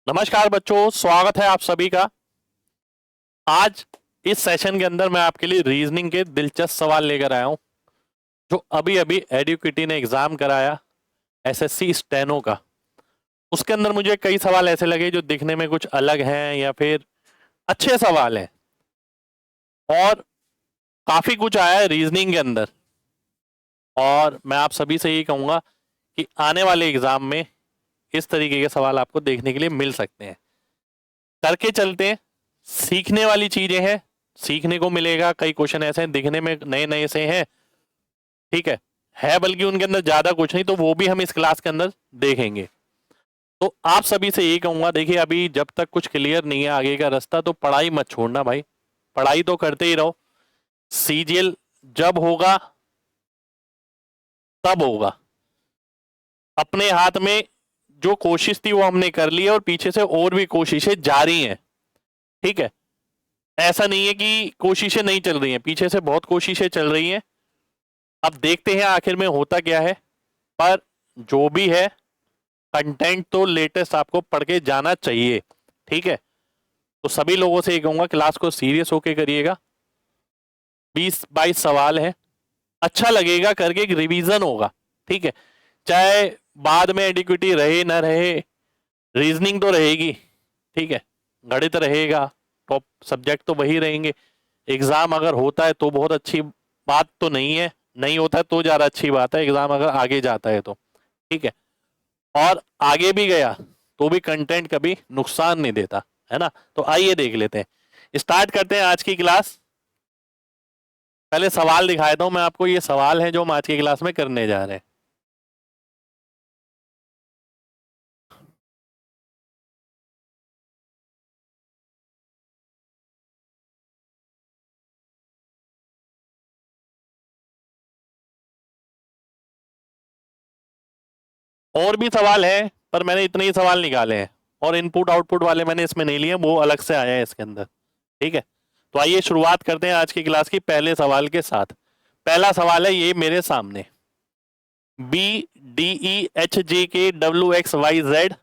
नमस्कार बच्चों, स्वागत है आप सभी का। आज इस सेशन के अंदर मैं आपके लिए रीजनिंग के दिलचस्प सवाल लेकर आया हूं जो अभी अभी एडुकेटी ने एग्जाम कराया, एसएससी स्टेनो का। उसके अंदर मुझे कई सवाल ऐसे लगे जो दिखने में कुछ अलग हैं या फिर अच्छे सवाल हैं, और काफी कुछ आया है रीजनिंग के अंदर। और मैं आप सभी से यही कहूंगा कि आने वाले एग्जाम में इस तरीके के सवाल आपको देखने के लिए मिल सकते हैं। करके चलते हैं, सीखने वाली चीजें हैं, सीखने को मिलेगा। कई क्वेश्चन ऐसे हैं दिखने में नए नए से हैं, ठीक है बल्कि उनके अंदर ज्यादा कुछ नहीं, तो वो भी हम इस क्लास के अंदर देखेंगे। तो आप सभी से यही कहूंगा, देखिए अभी जब तक कुछ क्लियर नहीं है आगे का रास्ता, तो पढ़ाई मत छोड़ना भाई, पढ़ाई तो करते ही रहो। सीजीएल जब होगा तब होगा। अपने हाथ में जो कोशिश थी वो हमने कर ली है, और पीछे से और भी कोशिशें जारी हैं, ठीक है। ऐसा नहीं है कि कोशिशें नहीं चल रही हैं, पीछे से बहुत कोशिशें चल रही हैं। अब देखते हैं आखिर में होता क्या है, पर जो भी है कंटेंट तो लेटेस्ट आपको पढ़ के जाना चाहिए, ठीक है। तो सभी लोगों से ये कहूंगा, क्लास को सीरियस होके करिएगा। 20-22 सवाल है, अच्छा लगेगा करके, एक रिवीजन होगा, ठीक है। चाहे बाद में एडिक्विटी रहे ना रहे, रीजनिंग तो रहेगी, ठीक है। गणित रहेगा, टॉप सब्जेक्ट तो वही रहेंगे। एग्जाम अगर होता है तो बहुत अच्छी बात तो नहीं है, नहीं होता है तो ज्यादा अच्छी बात है, एग्जाम अगर आगे जाता है तो, ठीक है। और आगे भी गया तो भी कंटेंट कभी नुकसान नहीं देता, है ना। तो आइए देख लेते हैं, स्टार्ट करते हैं आज की क्लास। पहले सवाल दिखा देता हूं मैं आपको, ये सवाल है जो हम आज की क्लास में करने जा रहे हैं। और भी सवाल है, पर मैंने इतने ही सवाल निकाले हैं, और इनपुट आउटपुट वाले मैंने इसमें नहीं लिए, वो अलग से आया है इसके अंदर, ठीक है। तो आइए शुरुआत करते हैं आज की क्लास की पहले सवाल के साथ। पहला सवाल है ये मेरे सामने, B D E H J K W X Y Z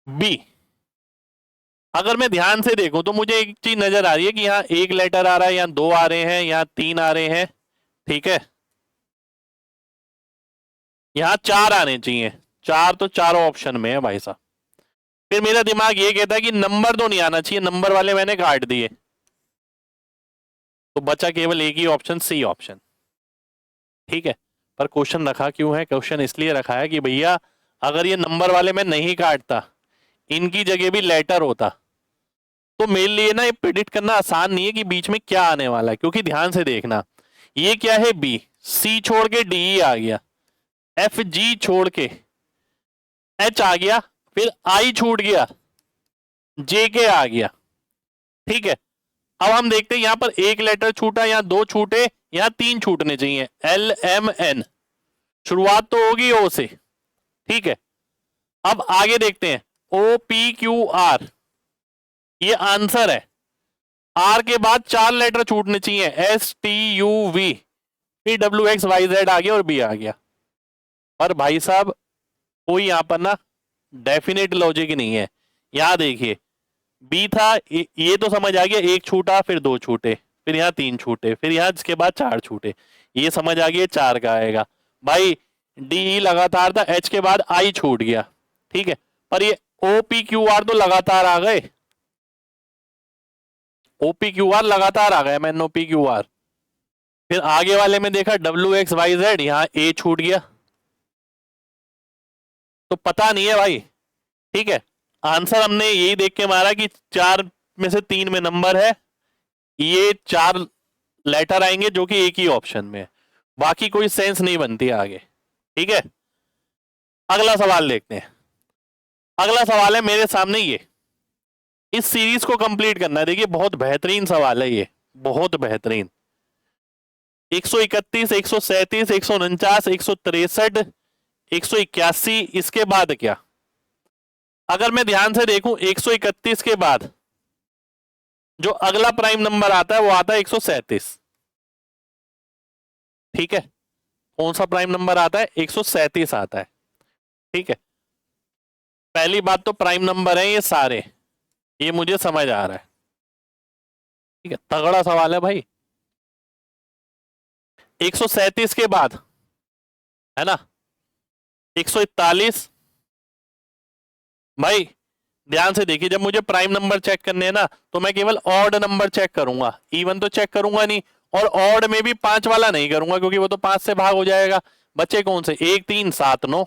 B. अगर मैं ध्यान से देखूं तो मुझे एक चीज नजर आ रही है कि यहाँ एक लेटर आ रहा है, यहाँ दो आ रहे हैं, यहाँ तीन आ रहे हैं, ठीक है। यहाँ चार आने चाहिए, चार तो चारों ऑप्शन में है भाई साहब। फिर मेरा दिमाग ये कहता है कि नंबर तो नहीं आना चाहिए, नंबर वाले मैंने काट दिए, तो बचा केवल एक ही ऑप्शन, सी ऑप्शन, ठीक है। पर क्वेश्चन रखा क्यों है? क्वेश्चन इसलिए रखा है कि भैया अगर ये नंबर वाले में नहीं काटता, इनकी जगह भी लेटर होता, तो मेरे लिए ना ये प्रिडिक्ट करना आसान नहीं है कि बीच में क्या आने वाला है। क्योंकि ध्यान से देखना, ये क्या है, बी, सी छोड़ के डी आ गया, एफ जी छोड़ के एच आ गया, फिर आई छूट गया, जे के आ गया, ठीक है। अब हम देखते हैं यहां पर एक लेटर छूटा, यहां दो छूटे, यहां तीन छूटने चाहिए, एल एम एन। शुरुआत तो होगी ओ से, ठीक है। अब आगे देखते हैं, ओ पी क्यू आर, ये आंसर है। आर के बाद चार लेटर छूटने चाहिए, एस टी यू वी, फिर डब्ल्यू एक्स वाई जेड आ गया और बी आ गया। और भाई साहब कोई यहां पर ना डेफिनेट लॉजिक नहीं है। यहां देखिए, बी था, ये तो समझ आ गया, एक छूटा फिर दो छूटे, फिर यहाँ तीन छूटे, फिर यहाँ इसके बाद चार छूटे, ये समझ आ गया चार का आएगा भाई। डी लगातार था, एच के बाद आई छूट गया, ठीक है। पर ये ओ पी क्यू आर तो लगातार आ गए, ओपी क्यू आर लगातार आ गया, मैंने ओपी क्यू आर। फिर आगे वाले में देखा डब्ल्यू एक्स वाई जेड, यहाँ ए छूट गया, तो पता नहीं है भाई, ठीक है। आंसर हमने यही देख के मारा कि चार में से तीन में नंबर है, ये चार लेटर आएंगे जो कि एक ही ऑप्शन में है, बाकी कोई सेंस नहीं बनती आगे, ठीक है। अगला सवाल देखते हैं। अगला सवाल है मेरे सामने, ये इस सीरीज को कंप्लीट करना है। देखिए बहुत बेहतरीन सवाल है ये, बहुत बेहतरीन। 131, 137, 149, 163, 181, इसके बाद क्या? अगर मैं ध्यान से देखूं, 131 के बाद जो अगला प्राइम नंबर आता है वो आता है 137, ठीक है। कौन सा प्राइम नंबर आता है? 137 आता है, ठीक है। पहली बात तो प्राइम नंबर है ये सारे, ये मुझे समझ आ रहा है, ठीक है, तगड़ा सवाल है भाई। 137 के बाद है ना 141। भाई ध्यान से देखिए, जब मुझे प्राइम नंबर चेक करने हैं ना तो मैं केवल ऑड नंबर चेक करूंगा, इवन तो चेक करूंगा नहीं, और ऑड में भी 5 वाला नहीं करूंगा क्योंकि वो तो 5 से भाग हो जाएगा। बच्चे कौन से, 1 3 7 9,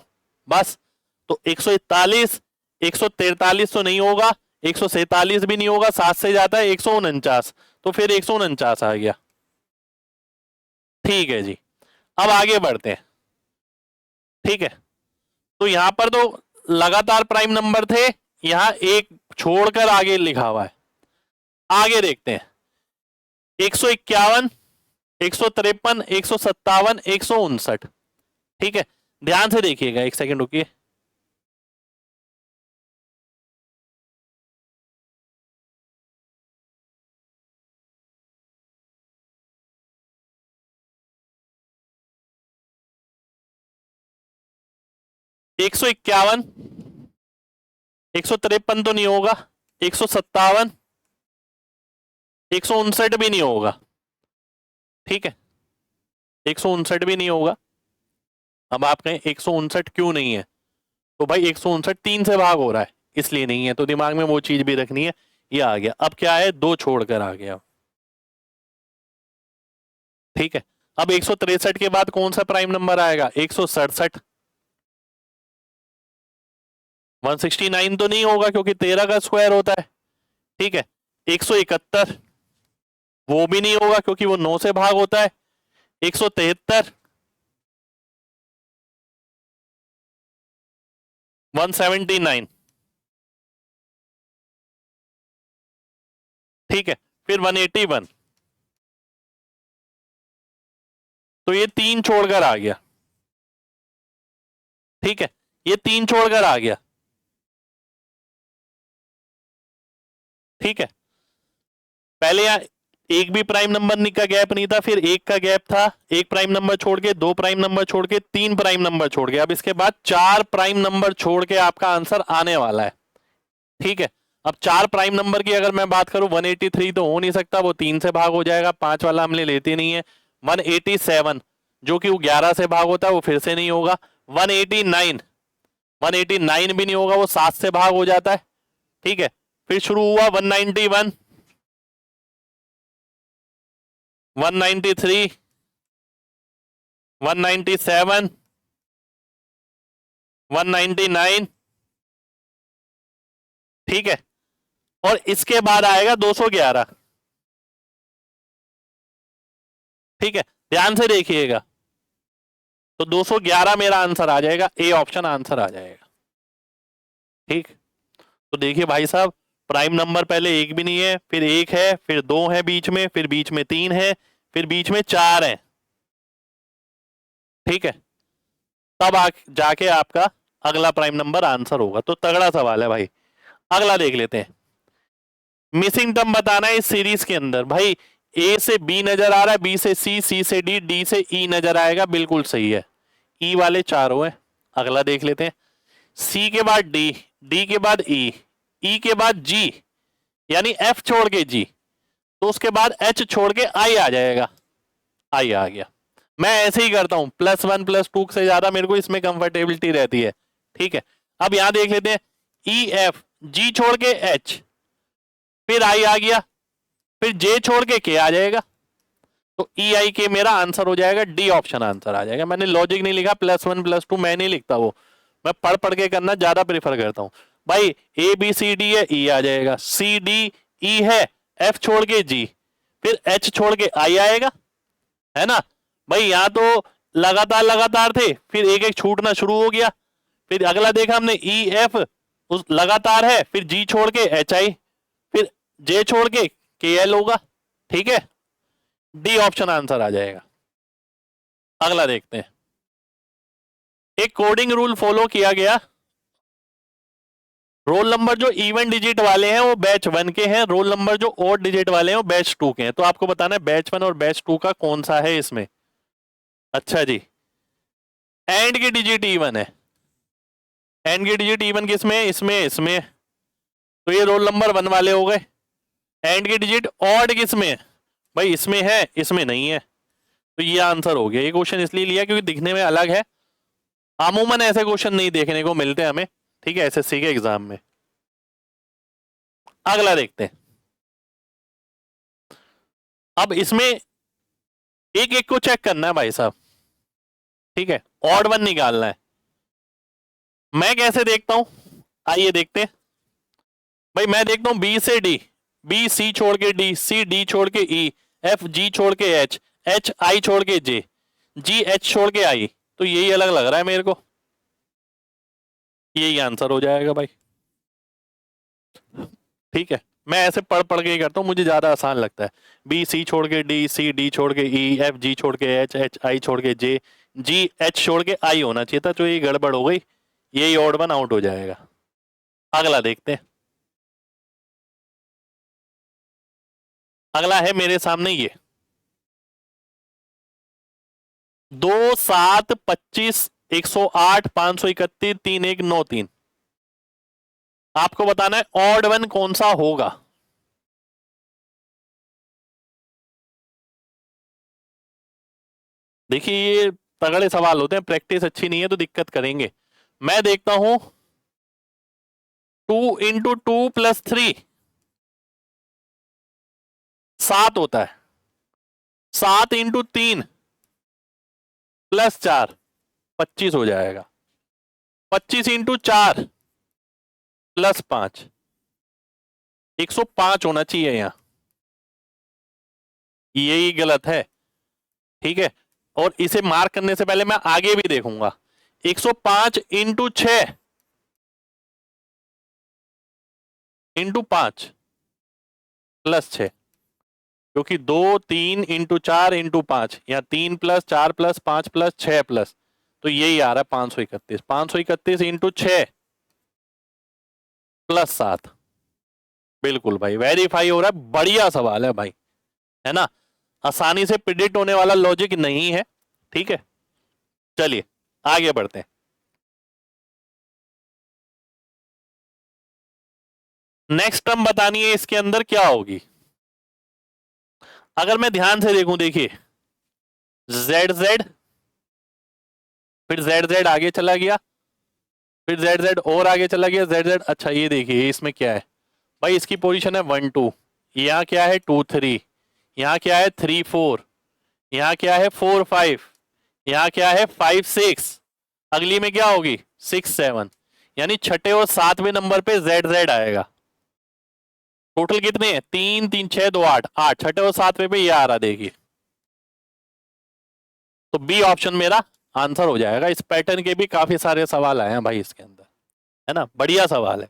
बस। तो 141, 143 तो नहीं होगा, 147 भी नहीं होगा, 7 से जाता है 149, तो फिर 149 आ गया। ठीक है जी, अब आगे बढ़ते हैं। ठीक है, तो यहां पर तो लगातार प्राइम नंबर थे, यहां एक छोड़कर आगे लिखा हुआ है। आगे देखते हैं, 151, 153, 157, 159। ठीक है, ध्यान से देखिएगा, एक सेकंड रुकिए। एक 151, 153 तो नहीं होगा, 157, 159 भी नहीं होगा। ठीक है, 159 भी नहीं होगा। अब आप कहें 159 क्यों नहीं है, तो भाई 159 3 से भाग हो रहा है इसलिए नहीं है, तो दिमाग में वो चीज भी रखनी है। ये आ गया, अब क्या है, 2 छोड़कर आ गया। ठीक है, अब 163 के बाद कौन सा प्राइम नंबर आएगा, 167। 169 तो नहीं होगा क्योंकि 13 का स्क्वायर होता है। ठीक है, 171 वो भी नहीं होगा क्योंकि वो 9 से भाग होता है। 173, 179। ठीक है, फिर 181, तो ये 3 छोड़कर आ गया। ठीक है, ये 3 छोड़कर आ गया। ठीक है, पहले यहां एक भी प्राइम नंबर का गैप नहीं था, फिर एक का गैप था, एक प्राइम नंबर छोड़ के, 2 प्राइम नंबर छोड़ के, 3 प्राइम नंबर छोड़ के, अब इसके बाद 4 प्राइम नंबर छोड़ के आपका आंसर आने वाला है। ठीक है, अब 4 प्राइम नंबर की अगर मैं बात करूं, 183 तो हो नहीं सकता, वो 3 से भाग हो जाएगा, 5 वाला हमने लेते नहीं है। 187 जो कि वो 11 से भाग होता है, वो फिर से नहीं होगा। 189, 189 भी नहीं होगा, वो 7 से भाग हो जाता है। ठीक है, फिर शुरू हुआ 191, 193, 197, 199। ठीक है, और इसके बाद आएगा 211। ठीक है, ध्यान से देखिएगा, तो 211 मेरा आंसर आ जाएगा, ए ऑप्शन आंसर आ जाएगा। ठीक, तो देखिए भाई साहब, प्राइम नंबर पहले एक भी नहीं है, फिर एक है, फिर 2 है बीच में, फिर बीच में 3 है, फिर बीच में 4 है। ठीक है, तब जाके आपका अगला प्राइम नंबर आंसर होगा। तो तगड़ा सवाल है भाई। अगला देख लेते हैं, मिसिंग टर्म बताना है इस सीरीज के अंदर। भाई ए से बी नजर आ रहा है, बी से सी, सी से डी, डी से ई नजर आएगा, बिल्कुल सही है, ई वाले चारों है। अगला देख लेते हैं, सी के बाद डी, डी के बाद ई, ई के बाद जी, यानी एफ छोड़ के जी, तो उसके बाद एच छोड़ के आई आ जाएगा। आई आ गया। मैं ऐसे ही करता हूं, +1 +2 से ज्यादा मेरे को इसमें कंफर्टेबिलिटी रहती है। ठीक है, अब यहां देख लेते हैं, ई एफ, जी छोड़ के एच, फिर आई आ गया, फिर जे छोड़ के आ जाएगा, तो ई आई के मेरा आंसर हो जाएगा, डी ऑप्शन आंसर आ जाएगा। मैंने लॉजिक नहीं लिखा, +1 +2 मैं नहीं लिखता, वो मैं पढ़ पढ़ के करना ज्यादा प्रेफर करता हूं। भाई ए बी सी डी है, ई आ जाएगा, सी डी ई है, एफ छोड़ के जी, फिर एच छोड़ के आई आएगा, है ना। भाई यहां तो लगातार लगातार थे, फिर एक एक छूटना शुरू हो गया, फिर अगला देखा हमने ई एफ उस लगातार है, फिर जी छोड़ के एच आई, फिर जे छोड़ के एल होगा। ठीक है, डी ऑप्शन आंसर आ जाएगा। अगला देखते हैं, एक कोडिंग रूल फॉलो किया गया, रोल नंबर जो इवन डिजिट वाले हैं वो बैच 1 के हैं, रोल नंबर जो ओड डिजिट वाले हैं वो बैच 2 के हैं। तो आपको बताना है बैच 1 और बैच 2 का कौन सा है इसमें। अच्छा जी, एंड की डिजिट इवन है, एन की डिजिट इवन किसमें, इसमें इसमें, तो ये रोल नंबर 1 वाले हो गए। एंड की डिजिट ऑड किसमें, भाई इसमें है, इसमें नहीं है, तो ये आंसर हो गया। ये क्वेश्चन इसलिए लिया क्योंकि दिखने में अलग है, अमूमन ऐसे क्वेश्चन नहीं देखने को मिलते हमें, ठीक है, एसएससी के एग्जाम में। अगला देखते हैं। अब इसमें एक एक को चेक करना है भाई साहब, ठीक है, ऑड वन निकालना है। मैं कैसे देखता हूं, आइए देखते हैं। भाई मैं देखता हूं बी से डी, बी सी छोड़ के डी, सी डी छोड़ के ई, एफ जी छोड़ के एच, एच आई छोड़ के जे, जी एच छोड़ के आई, तो यही अलग लग रहा है मेरे को, यही आंसर हो जाएगा भाई। ठीक है, मैं ऐसे पढ़ पढ़ के ही करता हूँ, मुझे ज्यादा आसान लगता है। बी सी छोड़ के डी, सी डी छोड़ के ई, एफ जी छोड़ के एच, एच आई छोड़ के जे, जी एच छोड़ के आई होना चाहिए था, तो ये गड़बड़ हो गई, यही ऑड वन आउट हो जाएगा। अगला देखते हैं। अगला है मेरे सामने ये 2 7 25 108 531 3193, आपको बताना है ऑड वन कौन सा होगा। देखिए ये तगड़े सवाल होते हैं, प्रैक्टिस अच्छी नहीं है तो दिक्कत करेंगे। मैं देखता हूं 2 इंटू 2 + 3 7 होता है, 7 इंटू 3 + 4 25 हो जाएगा, 25 इंटू 4 + 5 105 होना चाहिए यहां, यही गलत है, ठीक है। और इसे मार्क करने से पहले मैं आगे भी देखूंगा, 105 इंटू 6 इंटू 5 + 6, क्योंकि 2 3 इंटू 4 इंटू 5 या 3 + 4 + 5 + 6 प्लस, तो यही आ रहा है 531, 531 इंटू 6 + 7, बिल्कुल भाई वेरीफाई हो रहा है, बढ़िया सवाल है भाई, है ना, आसानी से प्रिडिक्ट होने वाला लॉजिक नहीं है, ठीक है। चलिए आगे बढ़ते हैं। नेक्स्ट टर्म बतानी है, इसके अंदर क्या होगी। अगर मैं ध्यान से देखूं, देखिए जेड जेड, फिर जेड जेड आगे चला गया, फिर जेड जेड और आगे चला गया, जेड जेड, अच्छा ये देखिए इसमें क्या है भाई, इसकी पोजीशन है 1 2, यहाँ क्या है 2 3, यहाँ क्या है 3 4, यहाँ क्या है 4 5, यहाँ क्या है 5 6, अगली में क्या होगी 6 7, यानी छठे और सातवें नंबर पे जेड जेड आएगा। टोटल कितने हैं, 3 3 6 2 8, 8 छठे और सातवें पे ये आ रहा, देखिए, तो बी ऑप्शन मेरा आंसर हो जाएगा। इस पैटर्न के भी काफी सारे सवाल आए हैं भाई इसके अंदर, है ना, बढ़िया सवाल है।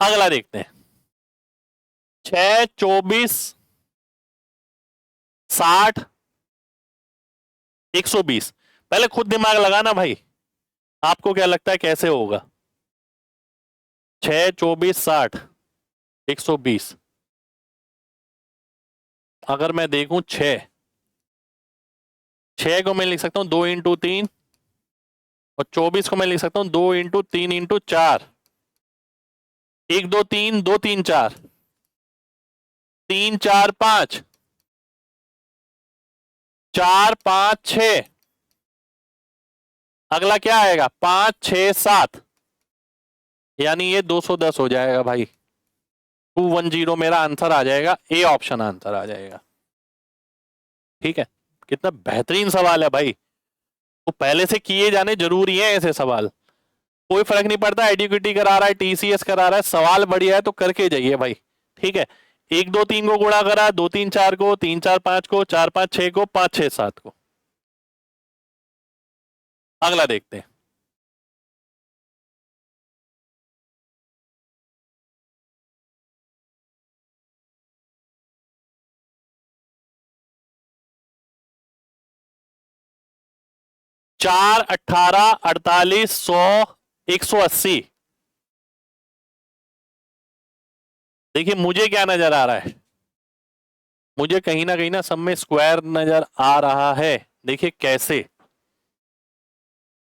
अगला देखते हैं, 6 24 60 120, पहले खुद दिमाग लगाना भाई, आपको क्या लगता है कैसे होगा। 6 24 60 120, अगर मैं देखूं 6 को मैं लिख सकता हूं 2 इंटू 3, और 24 को मैं लिख सकता हूं 2 इंटू 3 इंटू 4, 1 2 3 2 3 4, 3 4 5, 4 5 6, अगला क्या आएगा 5 6 7, यानी ये 210 हो जाएगा भाई, 210 मेरा आंसर आ जाएगा, ए ऑप्शन आंसर आ जाएगा। ठीक है, कितना बेहतरीन सवाल है भाई, तो पहले से किए जाने जरूरी है ऐसे सवाल, कोई फर्क नहीं पड़ता एडुकेटी करा रहा है टीसीएस करा रहा है, सवाल बढ़िया है तो करके जाइए भाई। ठीक है, 1 2 3 को गुणा करा, 2 3 4 को, 3 4 5 को, 4 5 6 को, 5 6 7 को। अगला देखते हैं, चार 18 48 100 180, देखिए मुझे क्या नजर आ रहा है, मुझे कहीं ना सब में स्क्वायर नजर आ रहा है। देखिए कैसे,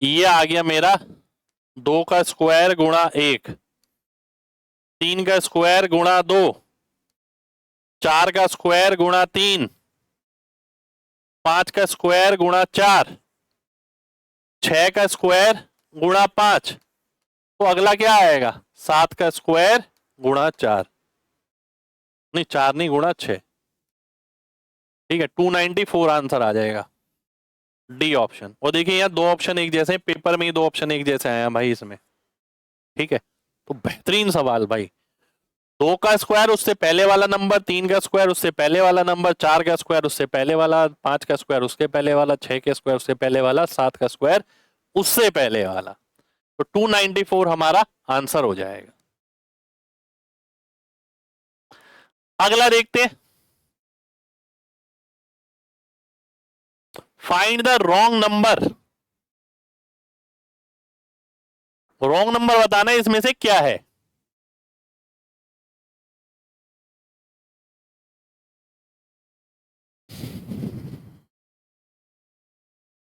ये आ गया मेरा 2 का स्क्वायर गुणा 1, 3 का स्क्वायर गुणा 2, 4 का स्क्वायर गुणा 3, 5 का स्क्वायर गुणा 4, 6 का स्क्वायर गुणा 5। तो अगला क्या आएगा? 7 का स्क्वायर गुणा 4, नहीं 4 नहीं गुणा 6। ठीक है, 294 आंसर आ जाएगा, डी ऑप्शन। और देखिए यहाँ दो ऑप्शन एक जैसे हैं, पेपर में ही दो ऑप्शन एक जैसे आए हैं भाई इसमें। ठीक है, तो बेहतरीन सवाल भाई। 2 का स्क्वायर उससे पहले वाला नंबर, 3 का स्क्वायर उससे पहले वाला नंबर, 4 का स्क्वायर उससे पहले वाला, 5 का स्क्वायर उसके पहले वाला, 6 के स्क्वायर उससे पहले वाला, 7 का स्क्वायर उससे पहले वाला। तो 294 हमारा आंसर हो जाएगा। अगला देखते हैं, find the wrong number. Wrong number बताना है इसमें से क्या है।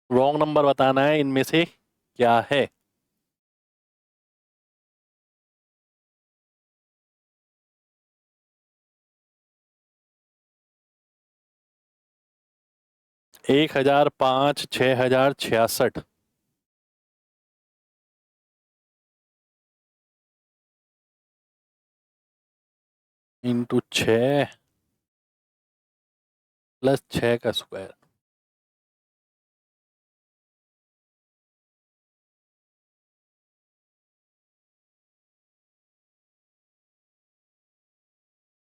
रॉन्ग नंबर बताना है इनमें से क्या है। एक 1005, 6066, इंटू 6 प्लस 6 का स्क्वायर।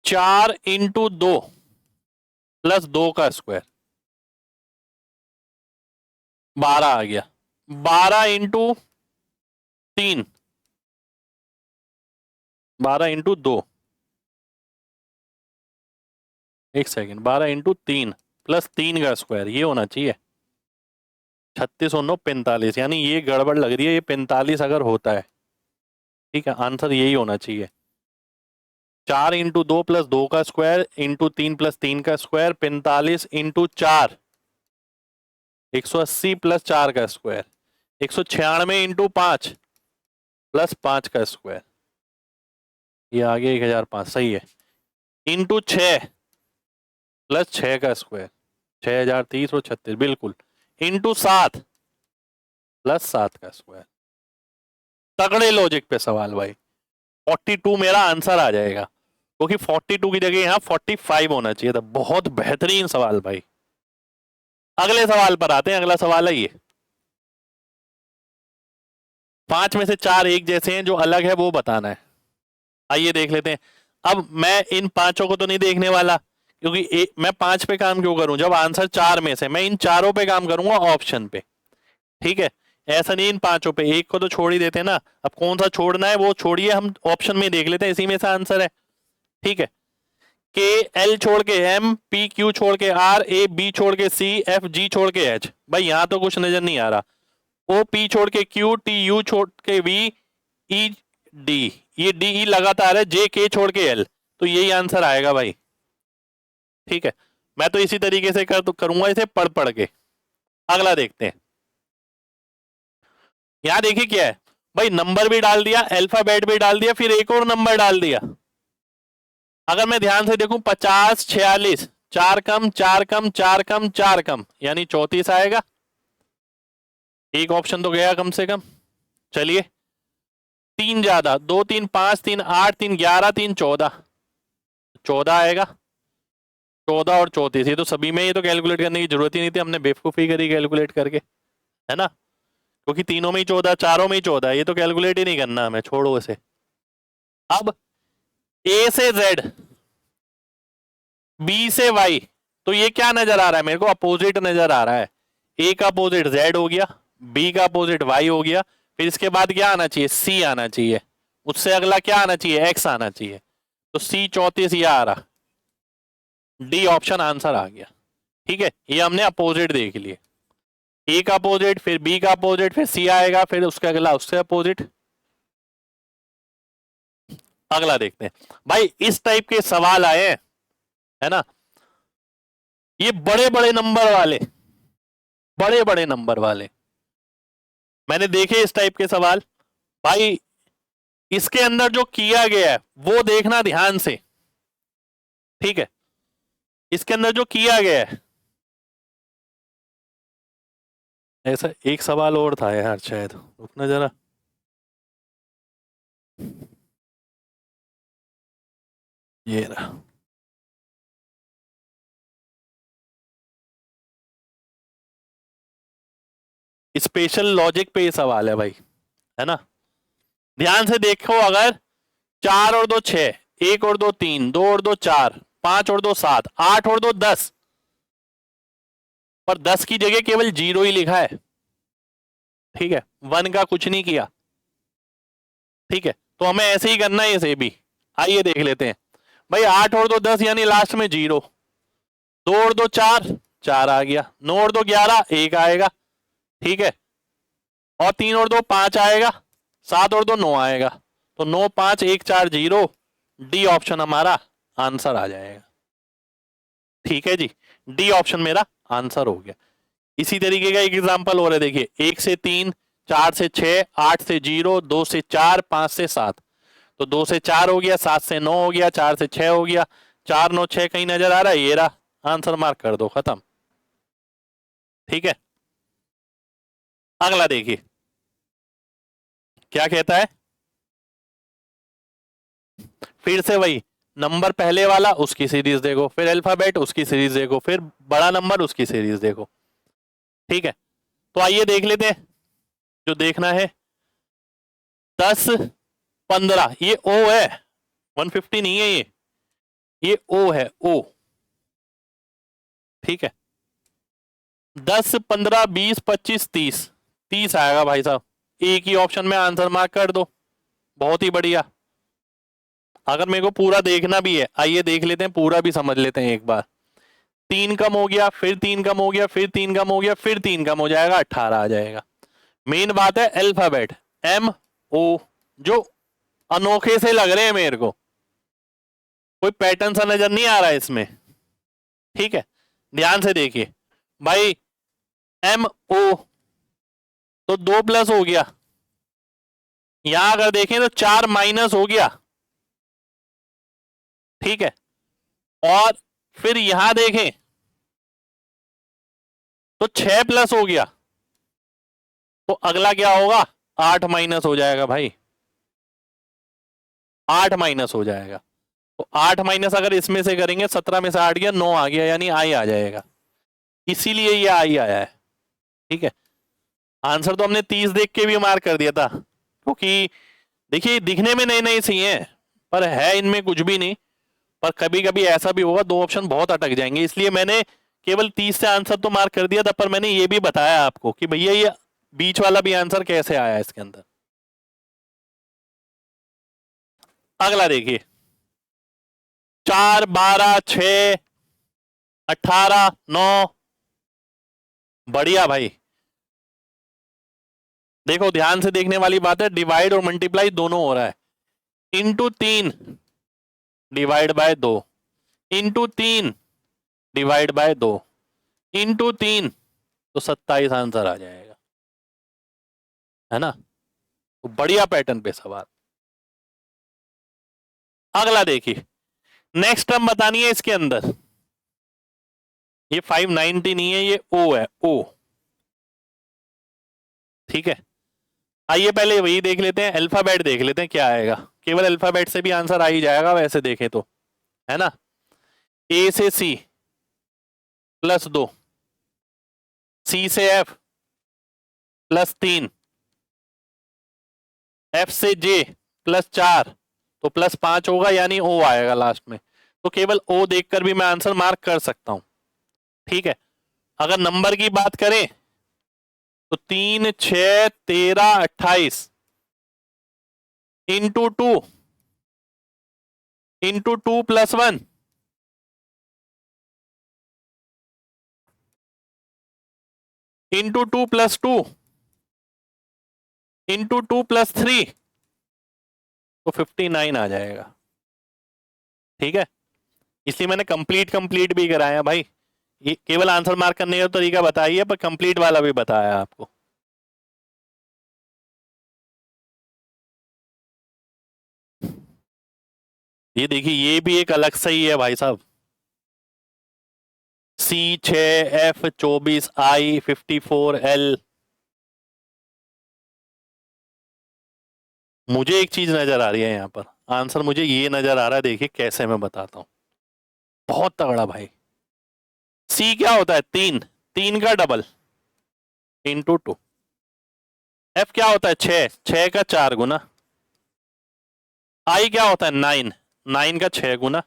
चार इंटू 2 प्लस 2 का स्क्वायर, 12 आ गया। 12 इंटू 3, 12 इंटू 2, एक सेकेंड, 12 इंटू 3 प्लस 3 का स्क्वायर, ये होना चाहिए 36 और 9 45, यानी ये गड़बड़ लग रही है, ये 45 अगर होता है। ठीक है, आंसर यही होना चाहिए। 4 इंटू 2 प्लस 2 का स्क्वायर इंटू 3 प्लस 3 का स्क्वायर, 45 इंटू 4, 180 प्लस 4 का स्क्वायर, 196 इंटू 5 प्लस 5 का स्क्वायर, ये आ गया 1005, सही है। इंटू 6 प्लस 6 का स्क्वायर, 6030 और 36, बिल्कुल। इंटू 7 प्लस 7 का स्क्वायर। तगड़े लॉजिक पे सवाल भाई। 42 मेरा आंसर आ जाएगा, क्योंकि 42 की जगह यहाँ 45 होना चाहिए था। बहुत बेहतरीन सवाल भाई। अगले सवाल पर आते हैं। अगला सवाल है ये, 5 में से 4 एक जैसे हैं, जो अलग है वो बताना है। आइए देख लेते हैं। अब मैं इन पांचों को तो नहीं देखने वाला, क्योंकि मैं 5 पे काम क्यों करूं जब आंसर 4 में से, मैं इन चारों पे काम करूंगा ऑप्शन पे। ठीक है, ऐसा नहीं इन पांचों पे, एक को तो छोड़ ही देते हैं ना। अब कौन सा छोड़ना है वो छोड़िए, हम ऑप्शन में देख लेते हैं, इसी में से आंसर है। ठीक है, के एल छोड़ के एम, पी क्यू छोड़ के आर, ए बी छोड़ के सी, एफ जी छोड़ के एच। भाई यहां तो कुछ नजर नहीं आ रहा। ओ पी छोड़ के क्यू, टी यू छोड़ के वी, ई डी, ये डी ई लगातार है, जे के छोड़ के एल, तो यही आंसर आएगा भाई। ठीक है, मैं तो इसी तरीके से करूंगा इसे पढ़ पढ़ के। अगला देखते हैं। यहां देखिए क्या है भाई, नंबर भी डाल दिया, अल्फाबेट भी डाल दिया, फिर एक और नंबर डाल दिया। अगर मैं ध्यान से देखूं, 50, 46, 4 कम 4 कम 4 कम 4 कम, यानी 34 आएगा। एक ऑप्शन तो गया कम से कम। चलिए, 3 ज्यादा, 2 3 5 3 8 3 11 3 14, 14 आएगा। 14 और 34, ये तो सभी में, ये तो कैलकुलेट करने की जरूरत ही नहीं थी, हमने बेवकूफी करी कैलकुलेट करके, है ना। क्योंकि तीनों में ही 14, चारों में ही 14, ये तो कैलकुलेट ही नहीं करना हमें, छोड़ो इसे। अब ए से जेड, बी से वाई, तो ये क्या नजर आ रहा है मेरे को? अपोजिट नजर आ रहा है। ए का अपोजिट जेड हो गया, बी का अपोजिट वाई हो गया, फिर इसके बाद क्या आना चाहिए? सी आना चाहिए, उससे अगला क्या आना चाहिए? एक्स आना चाहिए। तो सी 34 ये आ रहा, डी ऑप्शन आंसर आ गया। ठीक है, ये हमने अपोजिट देख लिए। ए का अपोजिट, फिर बी का अपोजिट, फिर सी आएगा, फिर उसका अगला उससे अपोजिट। अगला देखते हैं भाई, इस टाइप के सवाल आए हैं, है ना, ये बड़े बड़े नंबर वाले, बड़े बड़े नंबर वाले। मैंने देखे इस टाइप के सवाल भाई, इसके अंदर जो किया गया है वो देखना ध्यान से, ठीक है। इसके अंदर जो किया गया है, ऐसा एक सवाल और था यार शायद, रुकना जरा। ये रहा, स्पेशल लॉजिक पे ये सवाल है भाई, है ना। ध्यान से देखो, अगर 4 और 2 6, 1 और 2 3, 2 और 2 4, 5 और 2 7, 8 और 2 10, पर 10 की जगह केवल 0 ही लिखा है, ठीक है, 1 का कुछ नहीं किया, ठीक है। तो हमें ऐसे ही करना है इसे भी। आइए देख लेते हैं भाई, 8 और 2 10 यानी लास्ट में 0, 2 और 2 4, 4 आ गया, 9 और 2 11, 1 आएगा, ठीक है, और 3 और 2 5 आएगा, 7 और 2 9 आएगा, तो 9 5 1 4 0, डी ऑप्शन हमारा आंसर आ जाएगा, ठीक है जी। डी ऑप्शन मेरा आंसर हो गया। इसी तरीके का एक एग्जांपल और है, देखिए 1 से 3, 4 से 6, 8 से 0, 2 से 4, 5 से 7, तो 2 से 4 हो गया, 7 से 9 हो गया, 4 से 6 हो गया, 4 9 6 कहीं नजर आ रहा है, ये रहा आंसर, मार्क कर दो, खत्म, ठीक है। अगला देखिए क्या कहता है, फिर से वही नंबर पहले वाला उसकी सीरीज देखो, फिर अल्फाबेट उसकी सीरीज देखो, फिर बड़ा नंबर उसकी सीरीज देखो, ठीक है। तो आइए देख लेते हैं जो देखना है। 10 15, ये ओ है, 150 नहीं है ये ओ है, ओ, ठीक है। 10 15 20 25 30, 30 आएगा भाई साहब, एक ही ऑप्शन में आंसर मार्क कर दो, बहुत ही बढ़िया। अगर मेरे को पूरा देखना भी है, आइए देख लेते हैं, पूरा भी समझ लेते हैं एक बार। 3 कम हो गया, फिर 3 कम हो गया, फिर 3 कम हो गया, फिर 3 कम हो जाएगा, 18 आ जाएगा। मेन बात है अल्फाबेट एम ओ, जो अनोखे से लग रहे हैं मेरे को, कोई पैटर्न सा नजर नहीं आ रहा है इसमें, ठीक है। ध्यान से देखिए भाई, एम ओ तो 2 प्लस हो गया, यहां अगर देखें तो 4 माइनस हो गया, ठीक है। और फिर यहां देखें तो 6 प्लस हो गया, तो अगला क्या होगा, 8 माइनस हो जाएगा भाई, 8 माइनस हो जाएगा। तो 8 माइनस अगर इसमें से करेंगे, 17 में से 8 गया, 9 आ गया, यानी आई आ जाएगा, इसीलिए ये आई आया है, ठीक है। आंसर तो हमने 30 देख के भी मार्क कर दिया था, क्योंकि देखिए दिखने में नए नए सी हैं, पर है इनमें कुछ भी नहीं। पर कभी कभी ऐसा भी होगा, दो ऑप्शन बहुत अटक जाएंगे, इसलिए मैंने केवल 30 से आंसर तो मार्क कर दिया था, पर मैंने ये भी बताया आपको कि भैया ये बीच वाला भी आंसर कैसे आया इसके अंदर। अगला देखिए, 4 12 6 18 9, बढ़िया भाई। देखो ध्यान से देखने वाली बात है, डिवाइड और मल्टीप्लाई दोनों हो रहा है, into 3 divide by 2, into 3 divide by 2, into 3, तो 27 आंसर आ जाएगा, है ना। तो बढ़िया पैटर्न पे सवाल। अगला देखिए, नेक्स्ट टर्म बतानी है इसके अंदर, ये 590 नहीं है, ये ओ है, ओ, ठीक है। आइए पहले वही देख लेते हैं, अल्फाबेट देख लेते हैं क्या आएगा, केवल अल्फाबेट से भी आंसर आ ही जाएगा वैसे देखें तो, है ना। ए से सी +2, सी से एफ +3, एफ से जे +4, तो +5 होगा, यानी ओ आएगा लास्ट में, तो केवल ओ देखकर भी मैं आंसर मार्क कर सकता हूं, ठीक है। अगर नंबर की बात करें तो 3 6 13 28 इंटू 2 इंटू 2 + 1 इंटू 2 + 2 इंटू 2 + 3, तो 59 आ जाएगा, ठीक है। इसलिए मैंने कंप्लीट कंप्लीट भी कराया भाई, ये केवल आंसर मार्क करने का तरीका बताइए, पर कंप्लीट वाला भी बताया आपको। ये देखिए ये भी एक अलग से ही है भाई साहब। C6F24I54L। मुझे एक चीज नजर आ रही है यहाँ पर, आंसर मुझे ये नजर आ रहा है, देखिए कैसे मैं बताता हूँ। बहुत तगड़ा भाई। सी क्या होता है? तीन, तीन का डबल इंटू टू। एफ क्या होता है? छह, छह का चार गुना। आई क्या होता है? नाइन, नाइन का छह गुना।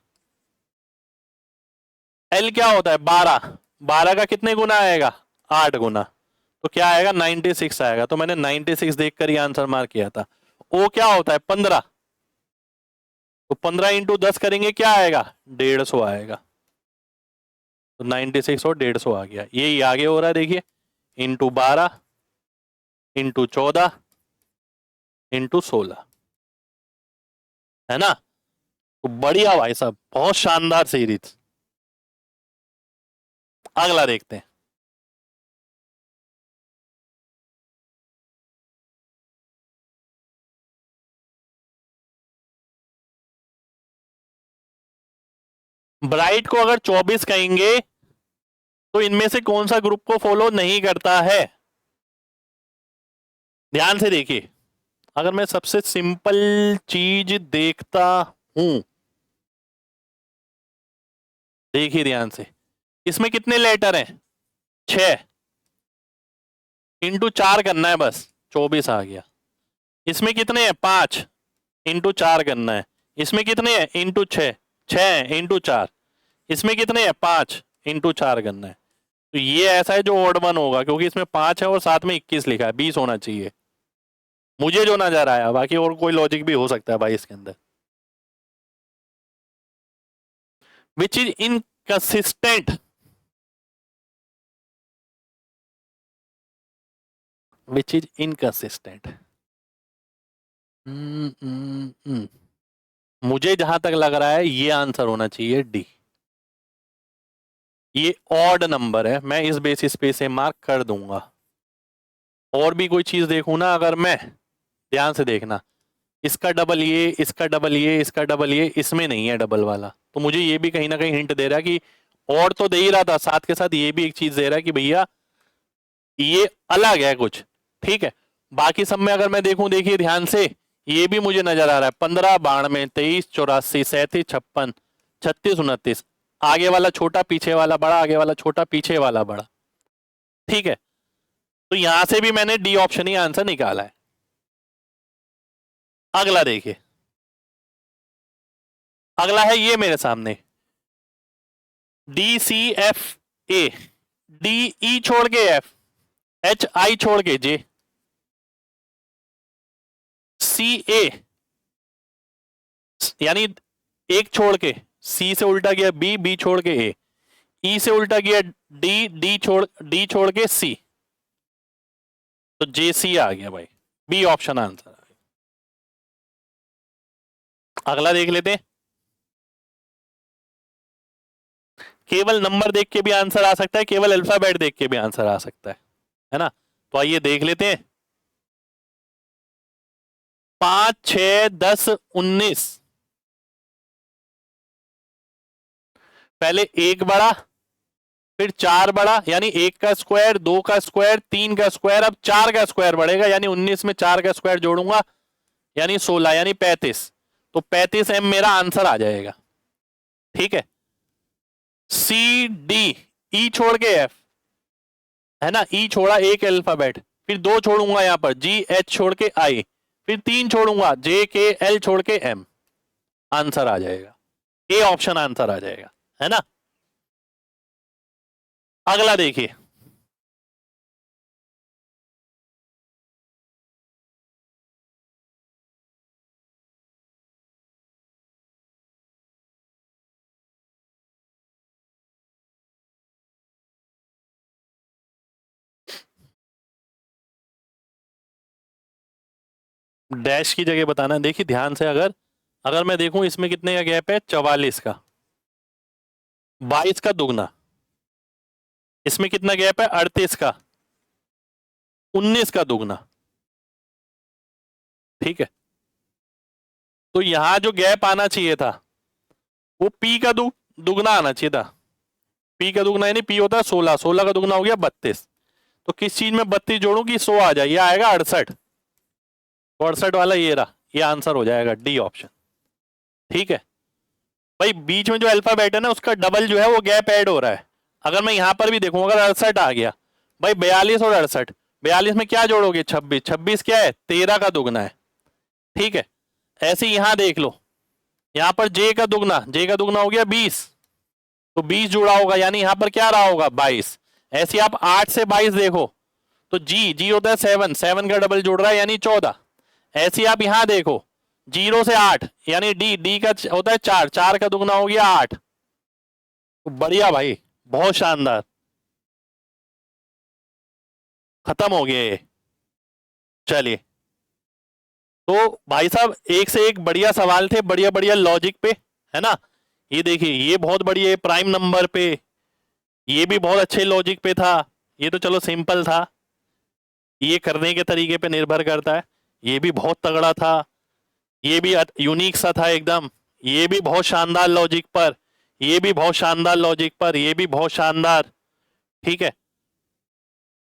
एल क्या होता है? बारह, बारह का कितने गुना आएगा? आठ गुना। तो क्या आएगा? 96 आएगा। तो मैंने 96 देखकर ही आंसर मार्क किया था। ओ क्या होता है? 15। तो 15 इंटू 10 करेंगे, क्या आएगा? 150 आएगा। तो 96 और 150 आ गया। ये आगे हो रहा है देखिए, इंटू 12 इंटू 14 इंटू 16, है ना? तो बढ़िया भाई साहब, बहुत शानदार सीरीज। अगला देखते हैं। ब्राइट को अगर 24 कहेंगे तो इनमें से कौन सा ग्रुप को फॉलो नहीं करता है? ध्यान से देखिए, अगर मैं सबसे सिंपल चीज देखता हूं, देखिए ध्यान से, इसमें कितने लेटर हैं? 6, इंटू 4 करना है बस, 24 आ गया। इसमें कितने हैं? 5, इंटू 4 करना है। इसमें कितने हैं? Into 6, 6 into 4। इसमें कितने हैं? 5, इंटू 4 करना है। तो ये ऐसा है जो ऑड वन होगा, क्योंकि इसमें 5 है और साथ में 21 लिखा है, 20 होना चाहिए मुझे जो नजर आया। बाकी और कोई लॉजिक भी हो सकता है भाई इसके अंदर। Which is inconsistent, which is inconsistent. मुझे जहां तक लग रहा है ये आंसर होना चाहिए डी। ये ऑड नंबर है, मैं इस बेसिस पे से मार्क कर दूंगा। और भी कोई चीज देखूं ना अगर मैं, ध्यान से देखना, इसका डबल ये, इसका डबल ये, इसका डबल ये, इसमें नहीं है डबल वाला। तो मुझे ये भी कहीं ना कहीं हिंट दे रहा है कि, और तो दे ही रहा था, साथ के साथ ये भी एक चीज दे रहा है कि भैया ये अलग है कुछ। ठीक है, बाकी सब में अगर मैं देखूं, देखिए ध्यान से, ये भी मुझे नजर आ रहा है 15 92 23 84 37 56 36 29। आगे वाला छोटा, पीछे वाला बड़ा, आगे वाला छोटा, पीछे वाला बड़ा। ठीक है, तो यहां से भी मैंने डी ऑप्शन ही आंसर निकाला है। अगला देखिए, अगला है ये मेरे सामने, DCFA, DE छोड़ के F, HI छोड़ के J, CA, यानी एक छोड़ के C से उल्टा गया B, B छोड़ के A, E से उल्टा गया D, D छोड़ के C, तो JC आ गया भाई। B option answer. अगला देख लेते हैं। केवल नंबर देख के भी आंसर आ सकता है, केवल अल्फाबेट देख के भी आंसर आ सकता है ना? तो आइए देख लेते हैं। 5 6 10 19, पहले एक बड़ा, फिर चार बड़ा, यानी एक का स्क्वायर, दो का स्क्वायर, तीन का स्क्वायर, अब चार का स्क्वायर बढ़ेगा, यानी 19 में चार का स्क्वायर जोड़ूंगा, यानी 16, यानी 35। तो 35 एम मेरा आंसर आ जाएगा। ठीक है, सी डी, ई छोड़ के एफ, है ना? ई छोड़ा एक अल्फाबेट, फिर दो छोड़ूंगा यहां पर, जी एच छोड़ के आई, फिर तीन छोड़ूंगा, जे के एल छोड़ के एम। आंसर आ जाएगा, ए ऑप्शन आंसर आ जाएगा, है ना? अगला देखिए, डैश की जगह बताना। देखिए ध्यान से, अगर अगर मैं देखूं इसमें कितने का गैप है? 44 का, 22 का दुगना। इसमें कितना गैप है? 38 का, 19 का दुगना। ठीक है, तो यहां जो गैप आना चाहिए था वो पी का दुगना आना चाहिए था। पी का दुगना यानी पी होता है 16, 16 का दुगना हो गया 32। तो किस चीज में 32 जोड़ू कि 100 आ जाए, ये आएगा 68। तो 68 वाला ये रहा, ये आंसर हो जाएगा डी ऑप्शन। ठीक है भाई, बीच में जो अल्फाबेट है ना उसका डबल जो है वो गैप ऐड हो रहा है। अगर मैं यहां पर भी देखूं, अगर 68 आ गया भाई, 42 और 68, 42 में क्या जोड़ोगे 26, 26 क्या है 13 का दुगना है। ठीक है, ऐसे यहां देख लो, यहां पर जे का दुगना, जे का दुगना हो गया 20, तो 20 जुड़ा होगा यानी यहां पर क्या रहा होगा 22। ऐसे आप 8 से 22 देखो तो जी, जी होता है 7, 7 का डबल जुड़ रहा है यानी 14। ऐसे आप यहां देखो 0 से 8 यानी डी, डी का होता है 4, 4 का दुगना हो गया 8। तो बढ़िया भाई, बहुत शानदार, खत्म हो गया ये। चलिए, तो भाई साहब एक से एक बढ़िया सवाल थे, बढ़िया बढ़िया लॉजिक पे, है ना। ये देखिए, ये बहुत बढ़िया प्राइम नंबर पे, ये भी बहुत अच्छे लॉजिक पे था। ये तो चलो सिंपल था, ये करने के तरीके पे निर्भर करता है। ये भी बहुत तगड़ा था, ये भी यूनिक सा था एकदम। ये भी बहुत शानदार लॉजिक पर, ये भी बहुत शानदार लॉजिक पर, ये भी बहुत शानदार। ठीक है,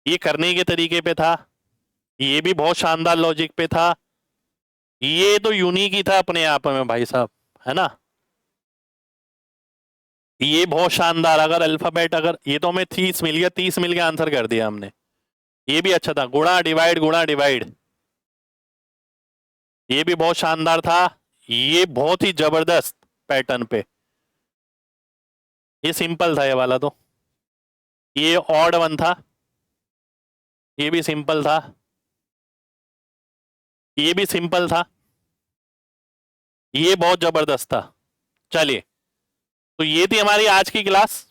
ये करने के तरीके पे था, ये भी बहुत शानदार लॉजिक पे था। ये तो यूनिक ही था अपने आप में भाई साहब, है ना। ये बहुत शानदार, अगर अल्फाबेट, अगर ये तो हमें 30 मिल गया, 30 मिल गया, आंसर कर दिया हमने। ये भी अच्छा था, गुणा डिवाइड, गुणा डिवाइड, ये भी बहुत शानदार था। ये बहुत ही जबरदस्त पैटर्न पे, ये सिंपल था ये वाला तो। ये ऑड वन था, ये भी सिंपल था, ये भी सिंपल था, ये बहुत जबरदस्त था। चलिए, तो ये थी हमारी आज की क्लास।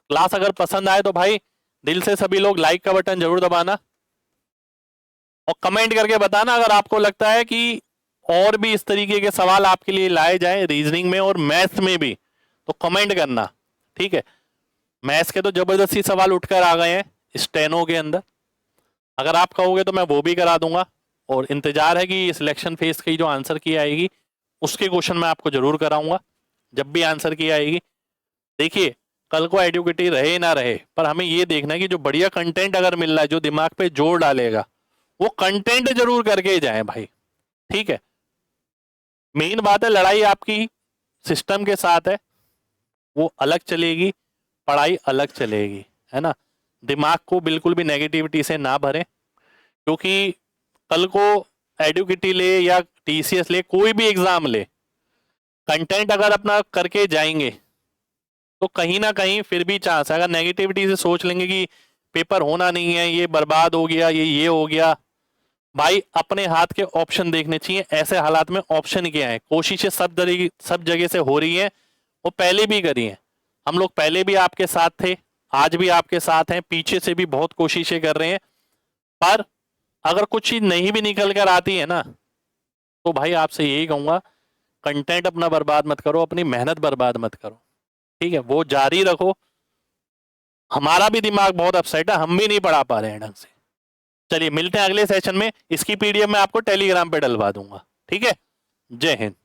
क्लास अगर पसंद आए तो भाई दिल से सभी लोग लाइक का बटन जरूर दबाना, और कमेंट करके बताना अगर आपको लगता है कि और भी इस तरीके के सवाल आपके लिए लाए जाए रीजनिंग में और मैथ्स में भी, तो कमेंट करना। ठीक है, मैथ्स के तो जबरदस्ती सवाल उठकर आ गए हैं स्टेनो के अंदर, अगर आप कहोगे तो मैं वो भी करा दूंगा। और इंतजार है कि सिलेक्शन फेज की जो आंसर की आएगी उसके क्वेश्चन मैं आपको जरूर कराऊंगा जब भी आंसर की आएगी। देखिए, कल को एडुकेटिव रहे ना रहे, पर हमें ये देखना है कि जो बढ़िया कंटेंट अगर मिल रहा है, जो दिमाग पे जोर डालेगा, वो कंटेंट जरूर करके ही जाए भाई। ठीक है, मेन बात है लड़ाई आपकी सिस्टम के साथ है, वो अलग चलेगी, पढ़ाई अलग चलेगी, है ना। दिमाग को बिल्कुल भी नेगेटिविटी से ना भरें, क्योंकि कल को एडुकेटिव ले या टीसीएस ले, कोई भी एग्जाम ले, कंटेंट अगर अपना करके जाएंगे तो कहीं ना कहीं फिर भी चांस है। अगर नेगेटिविटी से सोच लेंगे कि पेपर होना नहीं है, ये बर्बाद हो गया, ये हो गया, भाई अपने हाथ के ऑप्शन देखने चाहिए। ऐसे हालात में ऑप्शन क्या है, कोशिशें सब जगह से हो रही हैं, वो पहले भी करी हैं। हम लोग पहले भी आपके साथ थे, आज भी आपके साथ हैं, पीछे से भी बहुत कोशिशें कर रहे हैं। पर अगर कुछ चीज नहीं भी निकल कर आती है ना, तो भाई आपसे यही कहूंगा, कंटेंट अपना बर्बाद मत करो, अपनी मेहनत बर्बाद मत करो। ठीक है, वो जारी रखो। हमारा भी दिमाग बहुत अपसेट है, हम भी नहीं पढ़ा पा रहे हैं ढंग से। चलिए, मिलते हैं अगले सेशन में। इसकी पीडीएफ मैं आपको टेलीग्राम पे डलवा दूंगा। ठीक है, जय हिंद।